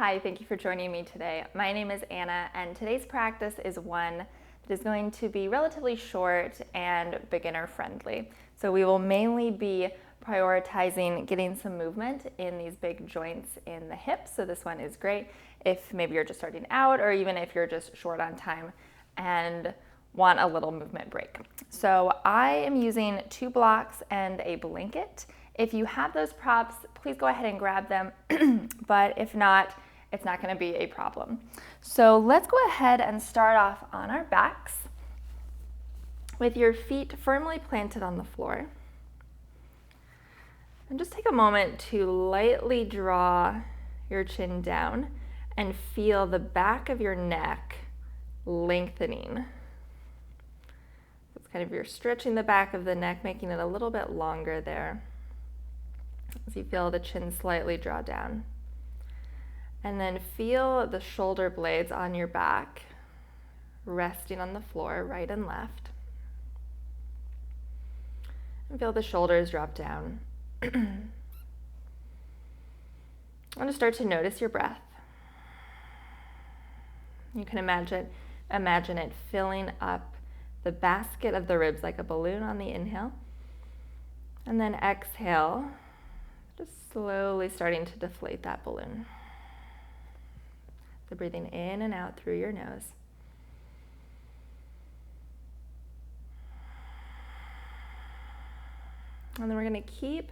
Hi, thank you for joining me today. My name is Anna, and today's practice is one that is going to be relatively short and beginner friendly. So we will mainly be prioritizing getting some movement in these big joints in the hips. So this one is great if maybe you're just starting out, or even if you're just short on time and want a little movement break. So I am using 2 blocks and a blanket. If you have those props, please go ahead and grab them, but if not, it's not going to be a problem. So let's go ahead and start off on our backs with your feet firmly planted on the floor. And just take a moment to lightly draw your chin down and feel the back of your neck lengthening. It's kind of you're stretching the back of the neck, making it a little bit longer there as you feel the chin slightly draw down. And then feel the shoulder blades on your back resting on the floor, right and left. And feel the shoulders drop down. And just start to notice your breath. You can imagine it filling up the basket of the ribs like a balloon on the inhale. And then exhale, just slowly starting to deflate that balloon. So breathing in and out through your nose. And then we're going to keep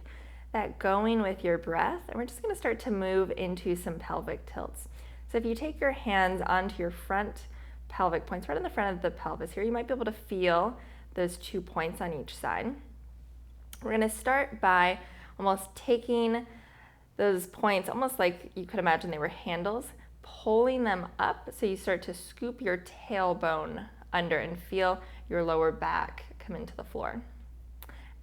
that going with your breath, and we're just going to start to move into some pelvic tilts. So if you take your hands onto your front pelvic points, right in the front of the pelvis here, you might be able to feel those 2 points on each side. We're going to start by almost taking those points, almost like you could imagine they were handles, pulling them up so you start to scoop your tailbone under and feel your lower back come into the floor.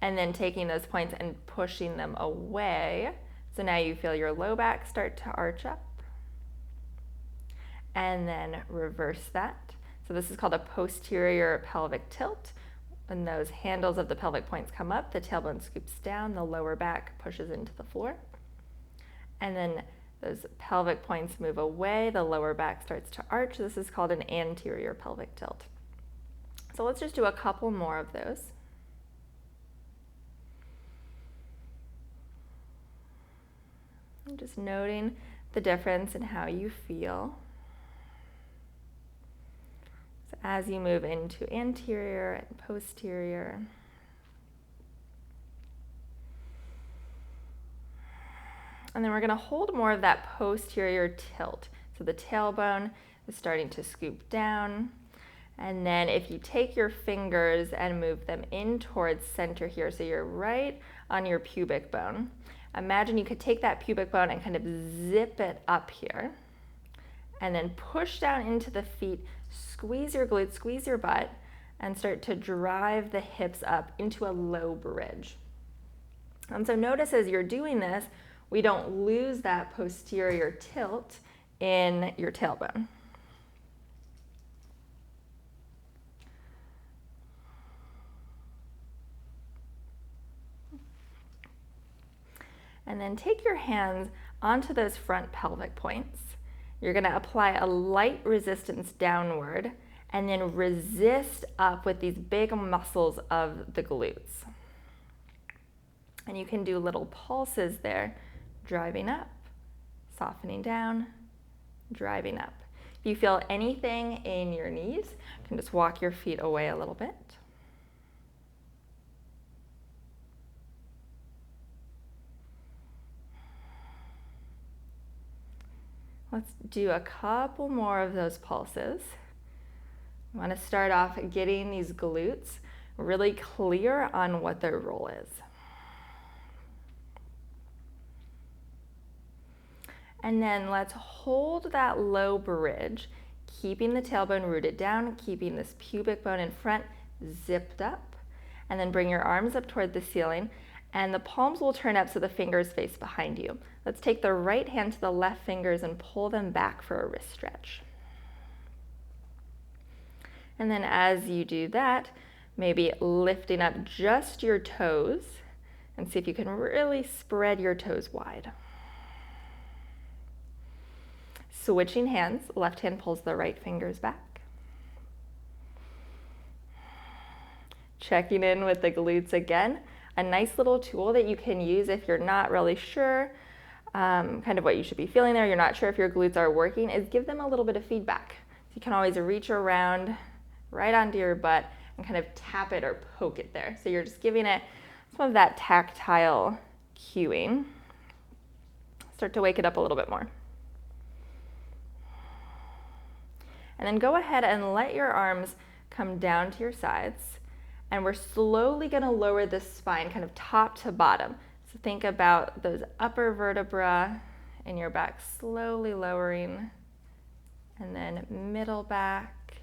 And then taking those points and pushing them away. So now you feel your low back start to arch up. And then reverse that. So this is called a posterior pelvic tilt. When those handles of the pelvic points come up, the tailbone scoops down, the lower back pushes into the floor. And then those pelvic points move away, the lower back starts to arch. This is called an anterior pelvic tilt. So let's just do a couple more of those. And just noting the difference in how you feel. So as you move into anterior and posterior. And then we're going to hold more of that posterior tilt. So the tailbone is starting to scoop down. And then if you take your fingers and move them in towards center here, so you're right on your pubic bone. Imagine you could take that pubic bone and kind of zip it up here. And then push down into the feet, squeeze your glutes, squeeze your butt, and start to drive the hips up into a low bridge. And so notice as you're doing this, we don't lose that posterior tilt in your tailbone. And then take your hands onto those front pelvic points. You're going to apply a light resistance downward and then resist up with these big muscles of the glutes. And you can do little pulses there, driving up, softening down, driving up. If you feel anything in your knees, you can just walk your feet away a little bit. Let's do a couple more of those pulses. I want to start off getting these glutes really clear on what their role is. And then let's hold that low bridge, keeping the tailbone rooted down, keeping this pubic bone in front zipped up, and then bring your arms up toward the ceiling, and the palms will turn up so the fingers face behind you. Let's take the right hand to the left fingers and pull them back for a wrist stretch. And then as you do that, maybe lifting up just your toes and see if you can really spread your toes wide. Switching hands, left hand pulls the right fingers back. Checking in with the glutes again. A nice little tool that you can use if you're not really sure kind of what you should be feeling there, you're not sure if your glutes are working, is give them a little bit of feedback. So you can always reach around right onto your butt and kind of tap it or poke it there. So you're just giving it some of that tactile cueing. Start to wake it up a little bit more. And then go ahead and let your arms come down to your sides. And we're slowly going to lower the spine kind of top to bottom. So think about those upper vertebra in your back slowly lowering, and then middle back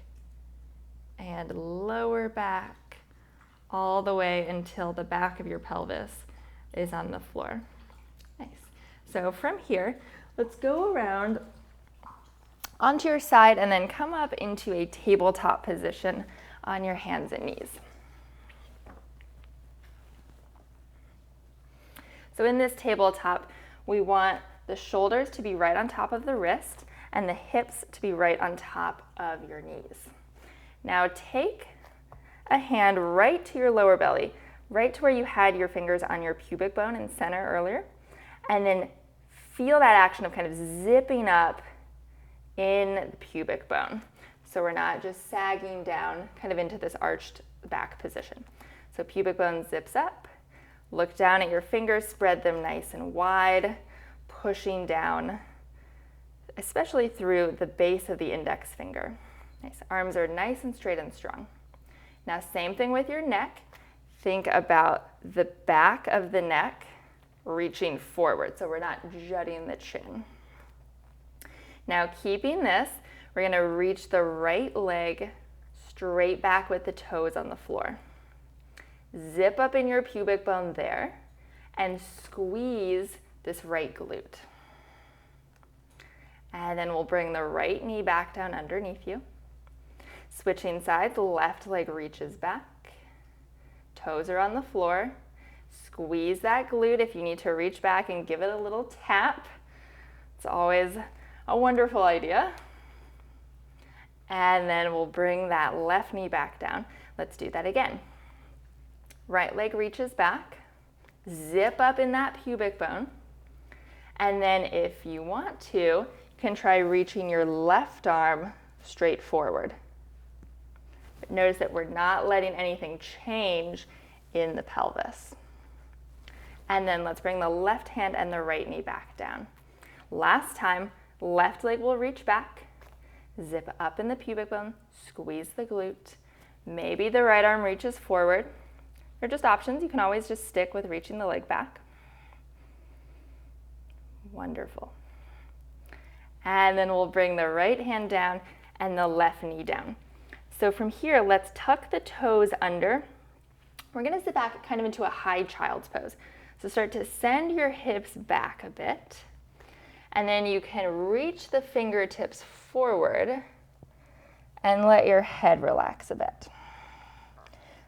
and lower back all the way until the back of your pelvis is on the floor. Nice. So from here, let's go around onto your side and then come up into a tabletop position on your hands and knees. So in this tabletop, we want the shoulders to be right on top of the wrist and the hips to be right on top of your knees. Now take a hand right to your lower belly, right to where you had your fingers on your pubic bone in center earlier, and then feel that action of kind of zipping up in the pubic bone. So we're not just sagging down kind of into this arched back position. So pubic bone zips up. Look down at your fingers, spread them nice and wide, pushing down, especially through the base of the index finger. Nice. Arms are nice and straight and strong. Now, same thing with your neck. Think about the back of the neck reaching forward, so we're not jutting the chin. Now, keeping this, we're going to reach the right leg straight back with the toes on the floor. Zip up in your pubic bone there and squeeze this right glute. And then we'll bring the right knee back down underneath you. Switching sides, left leg reaches back. Toes are on the floor. Squeeze that glute if you need to reach back and give it a little tap. It's always a wonderful idea. And then we'll bring that left knee back down. Let's do that again. Right leg reaches back, zip up in that pubic bone, and then if you want to, you can try reaching your left arm straight forward. But notice that we're not letting anything change in the pelvis. And then let's bring the left hand and the right knee back down. Last time, left leg will reach back, zip up in the pubic bone, squeeze the glute. Maybe the right arm reaches forward. They're just options. You can always just stick with reaching the leg back. Wonderful. And then we'll bring the right hand down and the left knee down. So from here, let's tuck the toes under. We're going to sit back kind of into a high child's pose. So start to send your hips back a bit. And then you can reach the fingertips forward and let your head relax a bit.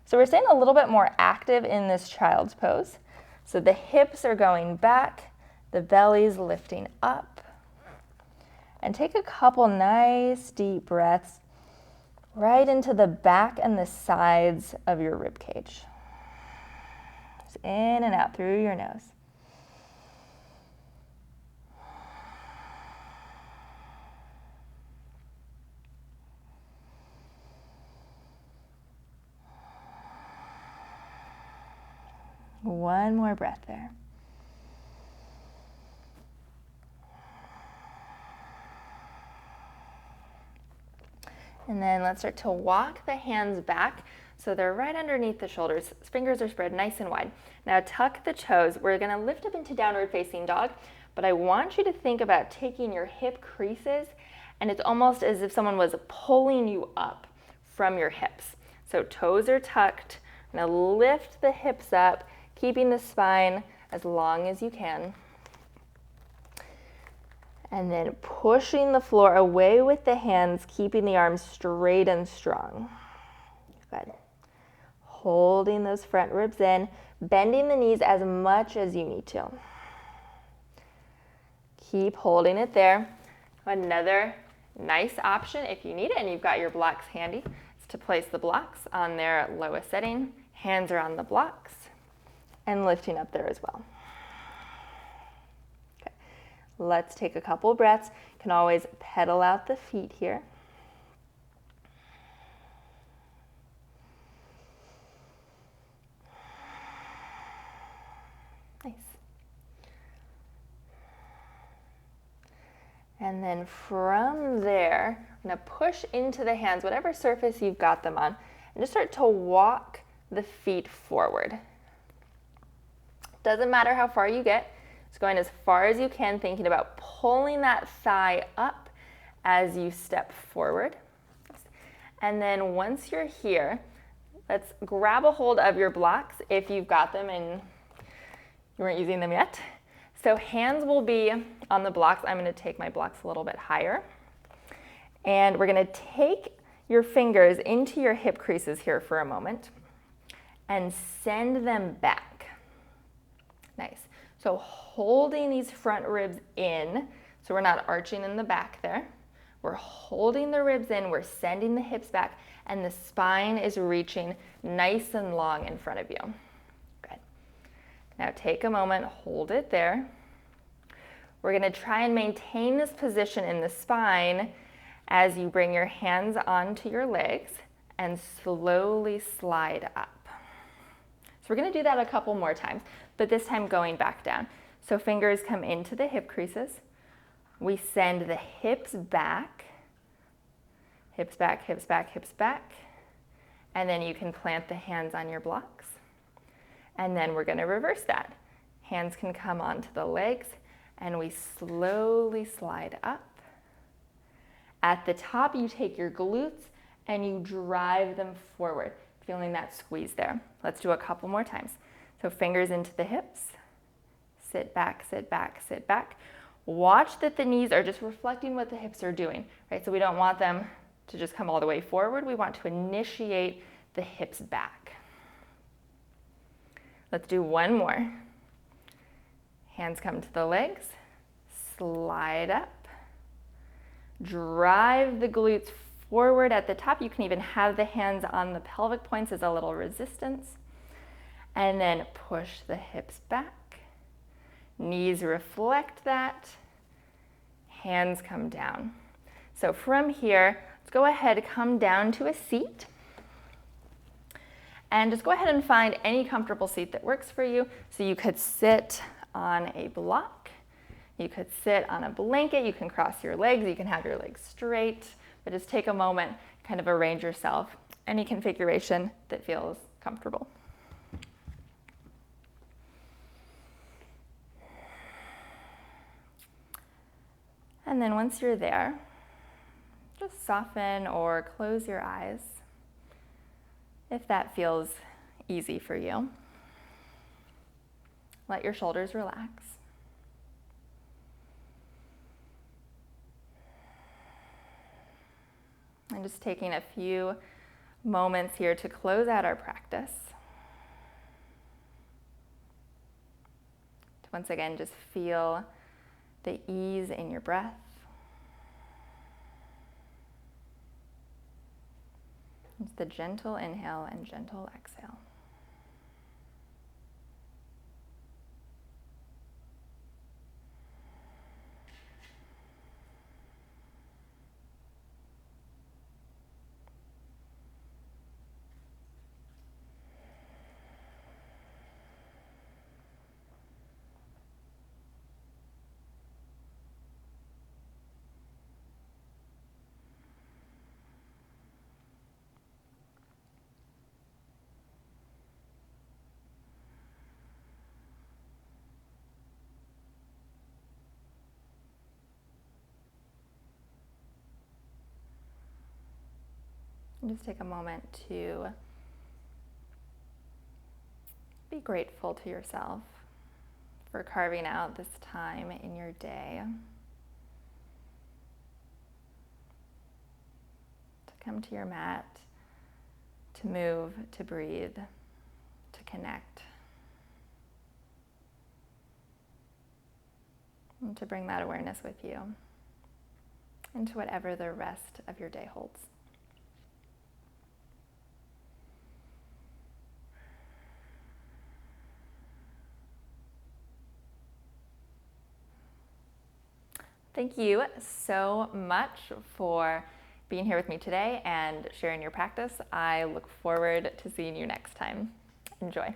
So we're staying a little bit more active in this child's pose. So the hips are going back, the belly's lifting up. And take a couple nice deep breaths right into the back and the sides of your rib cage. Just in and out through your nose. One more breath there. And then let's start to walk the hands back so they're right underneath the shoulders. Fingers are spread nice and wide. Now tuck the toes. We're going to lift up into downward facing dog, but I want you to think about taking your hip creases, and it's almost as if someone was pulling you up from your hips. So toes are tucked. Now lift the hips up, keeping the spine as long as you can. And then pushing the floor away with the hands, keeping the arms straight and strong. Good. Holding those front ribs in, bending the knees as much as you need to. Keep holding it there. Another nice option, if you need it and you've got your blocks handy, is to place the blocks on their lowest setting. Hands are on the blocks and lifting up there as well. Okay. Let's take a couple breaths. You can always pedal out the feet here. Nice. And then from there, I'm going to push into the hands, whatever surface you've got them on, and just start to walk the feet forward. Doesn't matter how far you get, just going as far as you can, thinking about pulling that thigh up as you step forward. And then once you're here, let's grab a hold of your blocks if you've got them and you weren't using them yet. So hands will be on the blocks. I'm going to take my blocks a little bit higher. And we're going to take your fingers into your hip creases here for a moment and send them back. Nice. So holding these front ribs in, so we're not arching in the back there. We're holding the ribs in, we're sending the hips back, and the spine is reaching nice and long in front of you. Now take a moment, hold it there. We're going to try and maintain this position in the spine as you bring your hands onto your legs and slowly slide up. So we're going to do that a couple more times, but this time going back down. So fingers come into the hip creases. We send the hips back, hips back, hips back, hips back. And then you can plant the hands on your blocks. And then we're going to reverse that. Hands can come onto the legs and we slowly slide up. At the top, you take your glutes and you drive them forward, feeling that squeeze there. Let's do a couple more times. So fingers into the hips, sit back, sit back, sit back. Watch that the knees are just reflecting what the hips are doing, right? So we don't want them to just come all the way forward. We want to initiate the hips back. Let's do one more. Hands come to the legs, slide up, drive the glutes forward at the top. You can even have the hands on the pelvic points as a little resistance. And then push the hips back. Knees reflect that. Hands come down. So from here, let's go ahead, come down to a seat. And just go ahead and find any comfortable seat that works for you. So you could sit on a block, you could sit on a blanket, you can cross your legs, you can have your legs straight, but just take a moment, kind of arrange yourself, any configuration that feels comfortable. And then once you're there, just soften or close your eyes if that feels easy for you. Let your shoulders relax. And just taking a few moments here to close out our practice. Once again, just feel the ease in your breath. It's the gentle inhale and gentle exhale. And just take a moment to be grateful to yourself for carving out this time in your day to come to your mat, to move, to breathe, to connect, and to bring that awareness with you. into whatever the rest of your day holds. Thank you so much for being here with me today and sharing your practice. I look forward to seeing you next time. Enjoy.